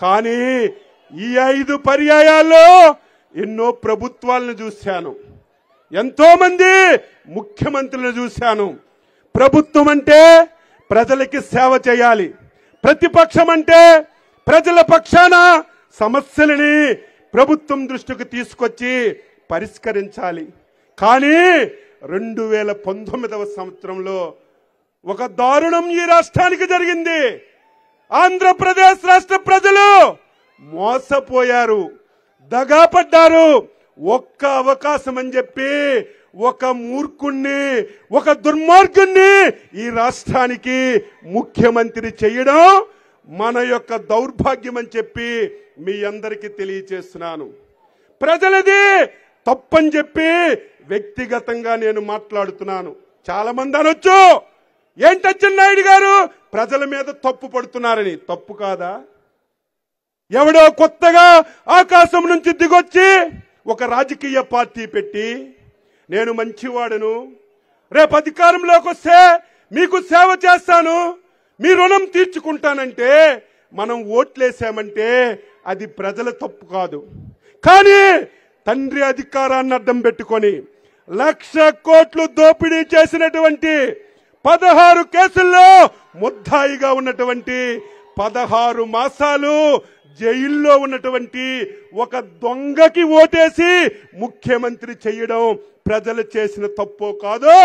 కానీ ఈ 5 పర్యాయాల్లో ఎన్నో ప్రభుత్వాలను చూశాను, ఎంతో మంది ముఖ్యమంత్రులను చూశాను. ప్రభుత్వం అంటే ప్రజలకి సేవ చేయాలి, ప్రతిపక్షం అంటే ప్రజల పక్షాన సమస్యలని ప్రభుత్వం దృష్టికి తీసుకొచ్చి పరిష్కరించాలి. కానీ 2019వ సంవత్సరంలో ఒక దారుణం ఈ రాష్ట్రానికి జరిగింది. ఆంధ్రప్రదేశ్ రాష్ట్ర ప్రజలు మోసపోయారు, దగాపడ్డారు. ఒక్క అవకాశం అని చెప్పి ఒక మూర్ఖుణ్ణి, ఒక దుర్మార్గుణ్ణి ఈ రాష్ట్రానికి ముఖ్యమంత్రి చేయడం మన యొక్క దౌర్భాగ్యం అని చెప్పి మీ అందరికీ తెలియజేస్తున్నాను. ప్రజలది తప్పని చెప్పి వ్యక్తిగతంగా నేను మాట్లాడుతున్నాను. చాలా మంది అనొచ్చు, ఏంటి అచ్చెన్నాయుడు గారు ప్రజల మీద తప్పు పడుతున్నారని. తప్పు కాదా? ఎవడో కొత్తగా ఆకాశం నుంచి దిగొచ్చి ఒక రాజకీయ పార్టీ పెట్టి నేను మంచివాడను, రేపు అధికారంలోకి వస్తే మీకు సేవ చేస్తాను, మీ రుణం తీర్చుకుంటానంటే మనం ఓట్లేసామంటే అది ప్రజల తప్పు కాదు. కానీ తండ్రి అధికారాన్ని అడ్డం పెట్టుకొని 1,00,000 కోట్లు దోపిడీ చేసినటువంటి 16 కేసుల్లో ముద్దాయిగా ఉన్నటువంటి 16 మాసాలు జైల్లో ఉన్నటువంటి ఒక దొంగకి ఓటేసి ముఖ్యమంత్రి చేయడం ప్రజలు చేసిన తప్పో కాదో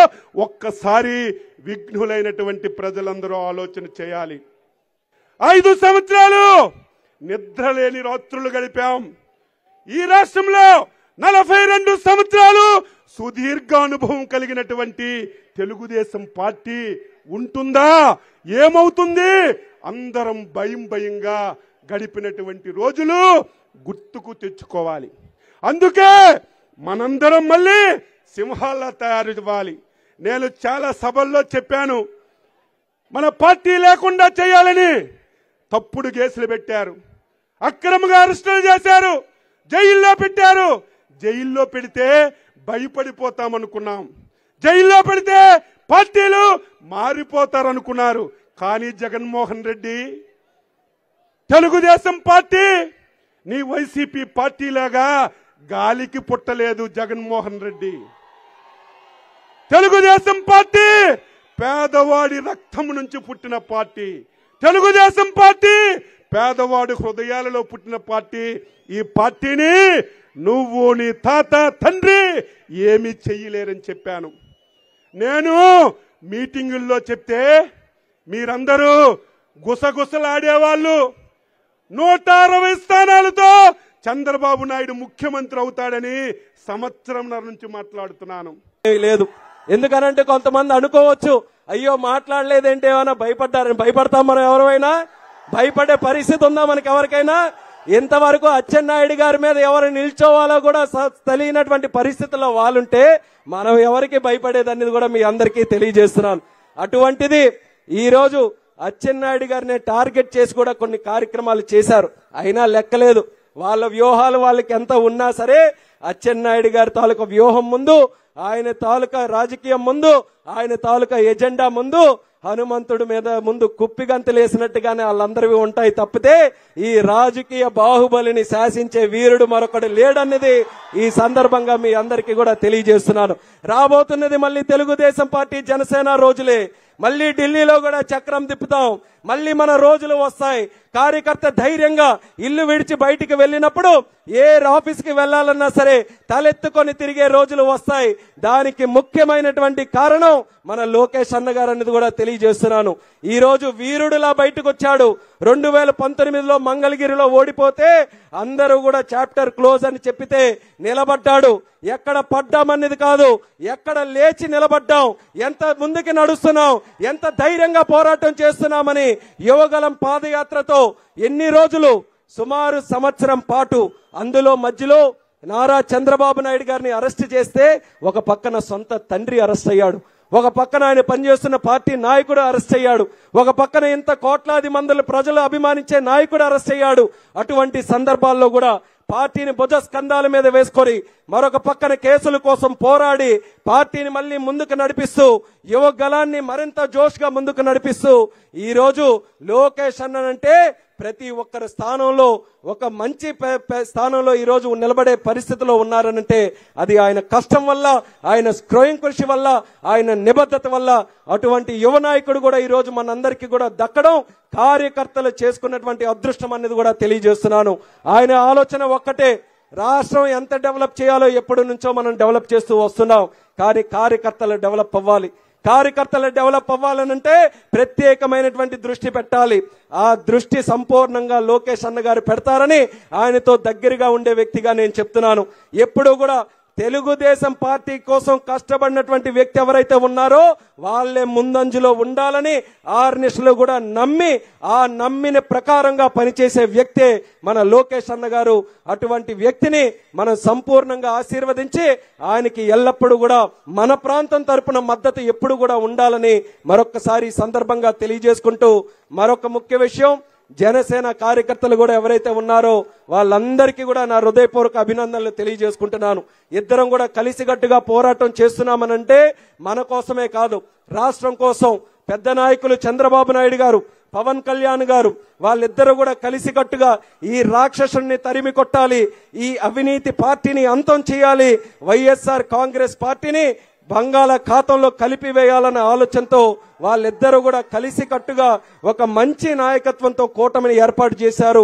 ఒక్కసారి విఘ్నులైనటువంటి ప్రజలందరూ ఆలోచన చేయాలి. 5 సంవత్సరాలు నిద్రలేని రాత్రులు గడిపాం. ఈ రాష్ట్రంలో 42 సంవత్సరాలు సుదీర్ఘ అనుభవం కలిగినటువంటి తెలుగుదేశం పార్టీ ఉంటుందా? ఏమవుతుంది? అందరం భయంగా గడిపినటువంటి రోజులు గుర్తుకు తెచ్చుకోవాలి. అందుకే మనందరం మళ్ళీ సింహాల్లా తయారు అవ్వాలి. నేను చాలా సభల్లో చెప్పాను, మన పార్టీ లేకుండా చేయాలని. తప్పుడు కేసులు పెట్టారు, అక్రమంగా అరెస్టులు చేశారు, జైల్లో పెట్టారు. జైల్లో పెడితే భయపడిపోతామనుకున్నాం, జైల్లో పెడితే పార్టీలు మారిపోతారనుకున్నారు. కానీ జగన్మోహన్ రెడ్డి, తెలుగుదేశం పార్టీ నీ వైసీపీ పార్టీ లాగా గాలికి పుట్టలేదు. జగన్మోహన్ రెడ్డి, తెలుగుదేశం పార్టీ పేదవాడి రక్తం నుంచి పుట్టిన పార్టీ. తెలుగుదేశం పార్టీ పేదవాడి హృదయాలలో పుట్టిన పార్టీ. ఈ పార్టీని నువ్వు, నీ తాత, తండ్రి ఏమీ చెయ్యలేరని చెప్పాను. నేను మీటింగుల్లో చెప్తే మీరందరూ గుసగుసలాడేవాళ్ళు. 160 స్థానాలతో చంద్రబాబు నాయుడు ముఖ్యమంత్రి అవుతాడని సంవత్సరంన్నర నుంచి మాట్లాడుతున్నాను. లేదు, ఎందుకనంటే కొంతమంది అనుకోవచ్చు, అయ్యో మాట్లాడలేదేంటే ఏమైనా భయపడ్డారని. భయపడతాం మనం? ఎవరైనా భయపడే పరిస్థితి ఉందా మనకి ఎవరికైనా? ఇంతవరకు అచ్చెన్నాయుడు గారి మీద ఎవరు నిల్చోవాలో కూడా తెలియనటువంటి పరిస్థితుల్లో వాళ్ళుంటే మనం ఎవరికి భయపడేదనేది కూడా మీ అందరికీ తెలియజేస్తున్నాను. అటువంటిది ఈరోజు అచ్చెన్నాయుడు గారిని టార్గెట్ చేసి కూడా కొన్ని కార్యక్రమాలు చేశారు. అయినా లెక్కలేదు. వాళ్ళ వ్యూహాలు వాళ్ళకి ఎంత ఉన్నా సరే అచ్చెన్నాయుడు గారి తాలూకా వ్యూహం ముందు, ఆయన తాలూకా రాజకీయం ముందు, ఆయన తాలూకా ఎజెండా ముందు హనుమంతుడి మీద ముందు కుప్పిగంతులేసినట్టుగానే వాళ్ళందరివి ఉంటాయి తప్పితే ఈ రాజకీయ బాహుబలిని శాసించే వీరుడు మరొకడు లేడన్నది ఈ సందర్భంగా మీ అందరికీ కూడా తెలియజేస్తున్నాను. రాబోతున్నది మళ్ళీ తెలుగుదేశం పార్టీ జనసేన రోజులే. మళ్ళీ ఢిల్లీలో కూడా చక్రం తిప్పుతాం. మళ్ళీ మన రోజులు వస్తాయి. కార్యకర్త ధైర్యంగా ఇల్లు విడిచి బయటికి వెళ్ళినప్పుడు ఏ ఆఫీస్కి వెళ్లాలన్నా సరే తలెత్తుకొని తిరిగే రోజులు వస్తాయి. దానికి ముఖ్యమైనటువంటి కారణం మన లోకేష్ అన్న గారు అనేది కూడా తెలియజేస్తున్నాను. ఈ రోజు వీరుడులా బయటకు వచ్చాడు. 2019లో మంగళగిరిలో ఓడిపోతే అందరూ కూడా చాప్టర్ క్లోజ్ అని చెప్పితే నిలబడ్డాడు. ఎక్కడ పడ్డామనేది కాదు, ఎక్కడ లేచి నిలబడ్డాం, ఎంత ముందుకు నడుస్తున్నాం, ఎంత ధైర్యంగా పోరాటం చేస్తున్నామని యువగలం పాదయాత్రతో ఎన్ని రోజులు, సుమారు సంవత్సరం పాటు, అందులో మధ్యలో నారా చంద్రబాబు నాయుడు గారిని అరెస్ట్ చేస్తే ఒక పక్కన సొంత తండ్రి అరెస్ట్ అయ్యాడు, ఒక పక్కన ఆయన పనిచేస్తున్న పార్టీ నాయకుడు అరెస్ట్ అయ్యాడు, ఒక పక్కన ఇంత కోట్లాది మంది ప్రజలు అభిమానించే నాయకుడు అరెస్ట్ అయ్యాడు. అటువంటి సందర్భాల్లో కూడా పార్టీని భుజ స్కంధాల మీద వేసుకొని మరొక పక్కన కేసుల కోసం పోరాడి పార్టీని మళ్ళీ ముందుకు నడిపిస్తూ యువ గలాన్ని మరింత జోష్గా ముందుకు నడిపిస్తూ ఈ రోజు లోకేష్ అన్నంటే ప్రతి ఒక్కరి స్థానంలో ఒక మంచి స్థానంలో ఈరోజు నిలబడే పరిస్థితిలో ఉన్నారనంటే అది ఆయన కష్టం వల్ల, ఆయన స్వయం కృషి వల్ల, ఆయన నిబద్ధత వల్ల. అటువంటి యువ నాయకుడు కూడా ఈరోజు మనందరికీ కూడా దక్కడం కార్యకర్తలు చేసుకున్నటువంటి అదృష్టం అనేది కూడా తెలియజేస్తున్నాను. ఆయన ఆలోచన ఒక్కటే, రాష్ట్రం ఎంత డెవలప్ చేయాలో ఎప్పటి నుంచో మనం డెవలప్ చేస్తూ వస్తున్నాం. కానీ కార్యకర్తలు డెవలప్ అవ్వాలి. కార్యకర్తలు డెవలప్ అవ్వాలనంటే ప్రత్యేకమైనటువంటి దృష్టి పెట్టాలి. ఆ దృష్టి సంపూర్ణంగా లోకేష్ అన్న గారు పెడతారని ఆయనతో దగ్గరగా ఉండే వ్యక్తిగా నేను చెప్తున్నాను. ఎప్పుడూ కూడా తెలుగుదేశం పార్టీ కోసం కష్టపడినటువంటి వ్యక్తి ఎవరైతే ఉన్నారో వాళ్ళే ముందంజలో ఉండాలని ఆర్నిషలో కూడా నమ్మి ఆ నమ్మిన ప్రకారంగా పనిచేసే వ్యక్తే మన లోకేష్ అన్న గారు. అటువంటి వ్యక్తిని మనం సంపూర్ణంగా ఆశీర్వదించి ఆయనకి ఎల్లప్పుడూ కూడా మన ప్రాంతం తరపున మద్దతు ఎప్పుడు కూడా ఉండాలని మరొక్కసారి సందర్భంగా తెలియజేసుకుంటూ, మరొక ముఖ్య విషయం, జనసేన కార్యకర్తలు కూడా ఎవరైతే ఉన్నారో వాళ్ళందరికీ కూడా నా హృదయపూర్వక అభినందనలు తెలియజేసుకుంటున్నాను. ఇద్దరం కూడా కలిసికట్టుగా పోరాటం చేస్తున్నామనంటే మన కోసమే కాదు, రాష్ట్రం కోసం. పెద్ద నాయకులు చంద్రబాబు నాయుడు గారు, పవన్ కళ్యాణ్ గారు వాళ్ళిద్దరూ కూడా కలిసికట్టుగా ఈ రాక్షసుని తరిమి కొట్టాలి, ఈ అవినీతి పార్టీని అంతం చేయాలి, వైఎస్ఆర్ కాంగ్రెస్ పార్టీని బంగాళాఖాతంలో కలిపివేయాలన్న ఆలోచనతో వాళ్ళిద్దరూ కూడా కలిసికట్టుగా ఒక మంచి నాయకత్వంతో కూటమిని ఏర్పాటు చేశారు.